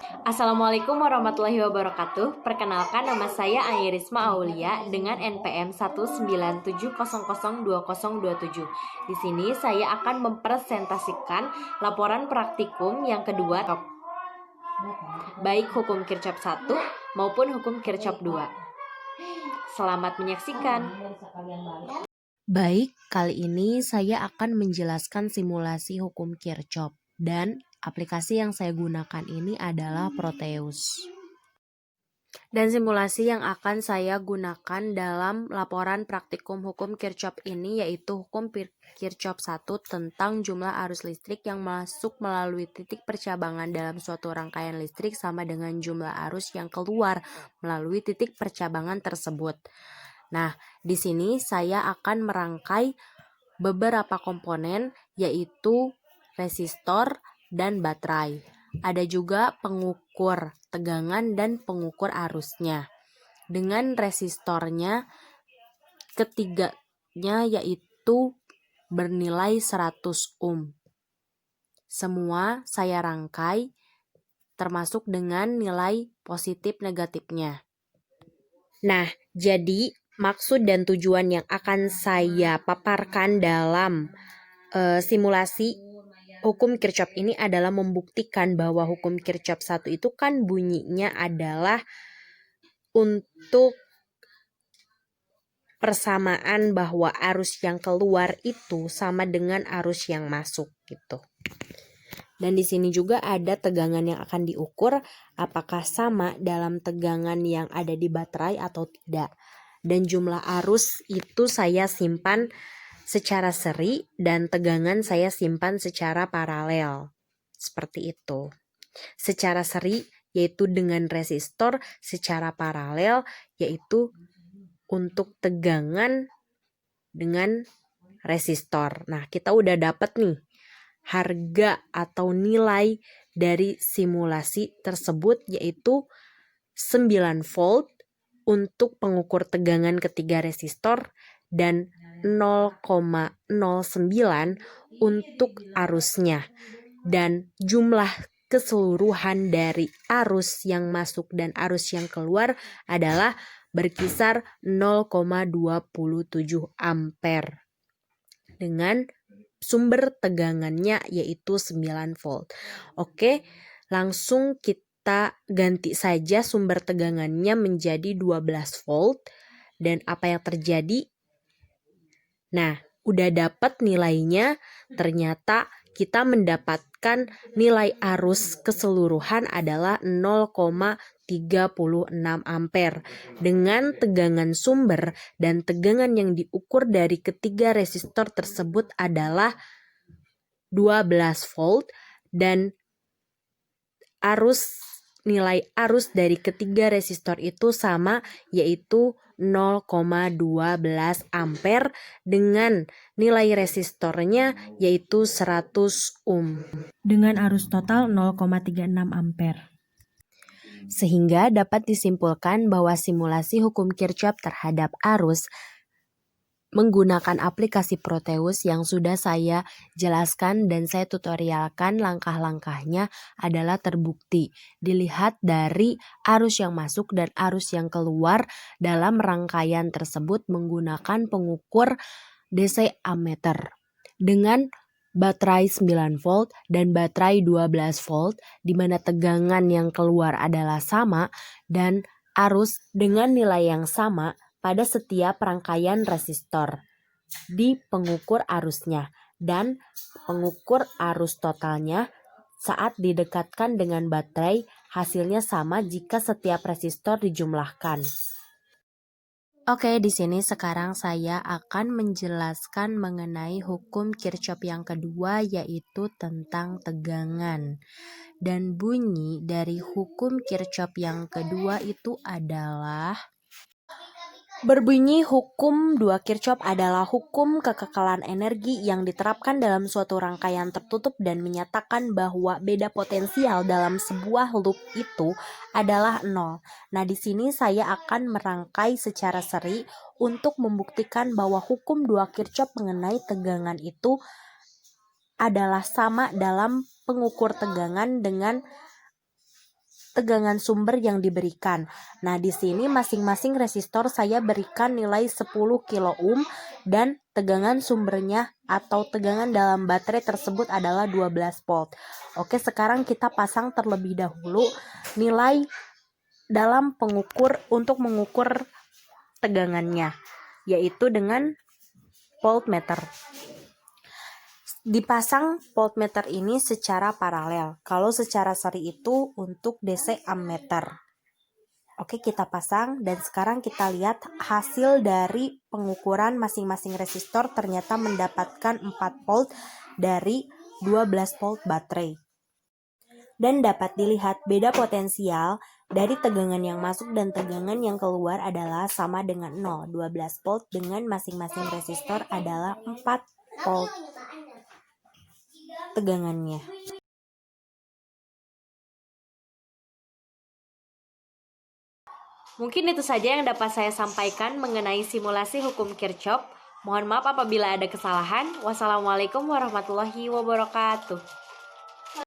Assalamualaikum warahmatullahi wabarakatuh. Perkenalkan, nama saya Ayrisma Aulia dengan NPM 197002027. Di sini saya akan mempresentasikan laporan praktikum yang kedua, baik hukum Kirchhoff 1 maupun hukum Kirchhoff 2. Selamat menyaksikan. Baik, kali ini saya akan menjelaskan simulasi hukum Kirchhoff dan aplikasi yang saya gunakan ini adalah Proteus. Dan simulasi yang akan saya gunakan dalam laporan praktikum hukum Kirchhoff ini yaitu hukum Kirchhoff 1 tentang jumlah arus listrik yang masuk melalui titik percabangan dalam suatu rangkaian listrik sama dengan jumlah arus yang keluar melalui titik percabangan tersebut. Nah, di sini saya akan merangkai beberapa komponen yaitu resistor dan baterai. Ada juga pengukur tegangan dan pengukur arusnya. Dengan resistornya ketiganya yaitu bernilai 100 ohm. Semua saya rangkai termasuk dengan nilai positif negatifnya. Nah, jadi maksud dan tujuan yang akan saya paparkan dalam simulasi hukum Kirchhoff ini adalah membuktikan bahwa hukum Kirchhoff 1 itu kan bunyinya adalah untuk persamaan bahwa arus yang keluar itu sama dengan arus yang masuk gitu. Dan di sini juga ada tegangan yang akan diukur apakah sama dalam tegangan yang ada di baterai atau tidak. Dan jumlah arus itu saya simpan secara seri dan tegangan saya simpan secara paralel. Seperti itu. Secara seri yaitu dengan resistor, secara paralel yaitu untuk tegangan dengan resistor. Nah, kita udah dapat nih harga atau nilai dari simulasi tersebut yaitu 9 volt untuk pengukur tegangan ketiga resistor dan 0,09 untuk arusnya. Dan jumlah keseluruhan dari arus yang masuk dan arus yang keluar adalah berkisar 0,27 ampere dengan sumber tegangannya yaitu 9 volt. Oke, langsung kita ganti saja sumber tegangannya menjadi 12 volt. Dan apa yang terjadi? Nah, udah dapat nilainya, ternyata kita mendapatkan nilai arus keseluruhan adalah 0,36 ampere dengan tegangan sumber dan tegangan yang diukur dari ketiga resistor tersebut adalah 12 volt dan nilai arus dari ketiga resistor itu sama yaitu 0,12 ampere dengan nilai resistornya yaitu 100 ohm dengan arus total 0,36 ampere. Sehingga dapat disimpulkan bahwa simulasi hukum Kirchhoff terhadap arus menggunakan aplikasi Proteus yang sudah saya jelaskan dan saya tutorialkan langkah-langkahnya adalah terbukti. Dilihat dari arus yang masuk dan arus yang keluar dalam rangkaian tersebut menggunakan pengukur DC ammeter dengan baterai 9 volt dan baterai 12 volt di mana tegangan yang keluar adalah sama dan arus dengan nilai yang sama pada setiap rangkaian resistor di pengukur arusnya dan pengukur arus totalnya saat didekatkan dengan baterai hasilnya sama jika setiap resistor dijumlahkan. Oke, di sini sekarang saya akan menjelaskan mengenai hukum Kirchhoff yang kedua yaitu tentang tegangan. Dan bunyi dari hukum Kirchhoff yang kedua itu adalah berbunyi hukum 2 Kirchhoff adalah hukum kekekalan energi yang diterapkan dalam suatu rangkaian tertutup dan menyatakan bahwa beda potensial dalam sebuah loop itu adalah 0. Nah, di sini saya akan merangkai secara seri untuk membuktikan bahwa hukum 2 Kirchhoff mengenai tegangan itu adalah sama dalam pengukur tegangan dengan tegangan sumber yang diberikan. Nah, di sini masing-masing resistor saya berikan nilai 10 kilo ohm dan tegangan sumbernya atau tegangan dalam baterai tersebut adalah 12 volt. Oke, sekarang kita pasang terlebih dahulu nilai dalam pengukur untuk mengukur tegangannya, yaitu dengan voltmeter. Dipasang voltmeter ini secara paralel. Kalau secara seri itu untuk DC ammeter. Oke, kita pasang dan sekarang kita lihat hasil dari pengukuran masing-masing resistor ternyata mendapatkan 4 volt dari 12 volt baterai. Dan dapat dilihat beda potensial dari tegangan yang masuk dan tegangan yang keluar adalah sama dengan 0. 12 volt dengan masing-masing resistor adalah 4 volt tegangannya. Mungkin itu saja yang dapat saya sampaikan mengenai simulasi hukum Kirchhoff. Mohon maaf apabila ada kesalahan. Wassalamualaikum warahmatullahi wabarakatuh.